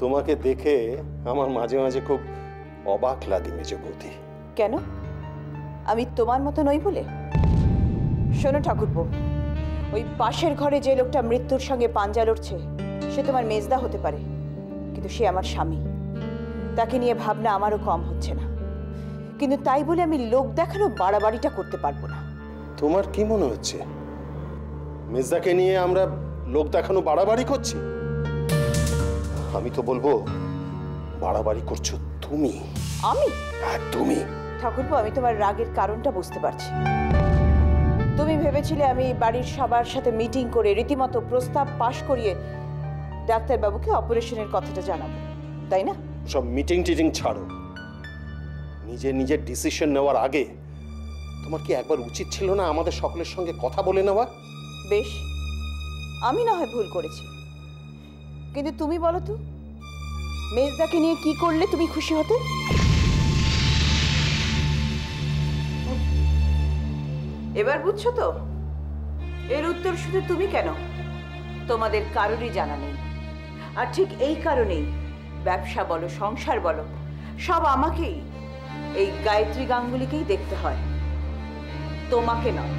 তোমাকে দেখে আমার মাঝে মাঝে খুব অবাক লাগে মেজ বৌদি। কেন? আমি তোমার মতো নই বলে? শোনো ঠাকুরপো, ওই পাশের ঘরে যে লোকটা মৃত্যুর সঙ্গে পাঞ্জা লড়ছে সে তোমার মেজদা হতে পারে, কিন্তু সে আমার স্বামী। তাকে নিয়ে ভাবনা আমারও কম হচ্ছে না, কিন্তু তাই বলে আমি লোক দেখানো বাড়াবাড়িটা করতে পারবো না। তোমার কি মনে হচ্ছে মেজদাকে নিয়ে আমরা লোক দেখানো বাড়াবাড়ি করছি? আমি তো বলবো বাড়াবাড়ি করছো তুমি। আমি? হ্যাঁ তুমি। ঠাকুরপো, আমি তোমার রাগের কারণটা বুঝতে পারছি। তুমি ভেবেছিলে আমি বাড়ির সবার সাথে মিটিং করে রীতিমতো প্রস্তাব পাশ করিয়ে ডাক্তারবাবুকে অপারেশনের কথাটা জানাবো, তাই না? সব মিটিং টিটিং ছাড়ো, নিজের ডিসিশন নেওয়ার আগে তোমার কি একবার উচিত ছিল না আমাদের সকলের সঙ্গে কথা বলে নেওয়া? বেশ, আমি না হয় ভুল করেছি, কিন্তু তুমি বলো তো, মেজদাকে নিয়ে কি করলে তুমি খুশি হতে? এবার বুঝছো তো? এর উত্তর শুধু তুমি কেন, তোমাদের কারোরই জানা নেই। আর ঠিক এই কারণেই ব্যবসা বলো, সংসার বলো, সব আমাকেই, এই গায়ত্রী গাঙ্গুলিকেই দেখতে হয়, তোমাকে নয়।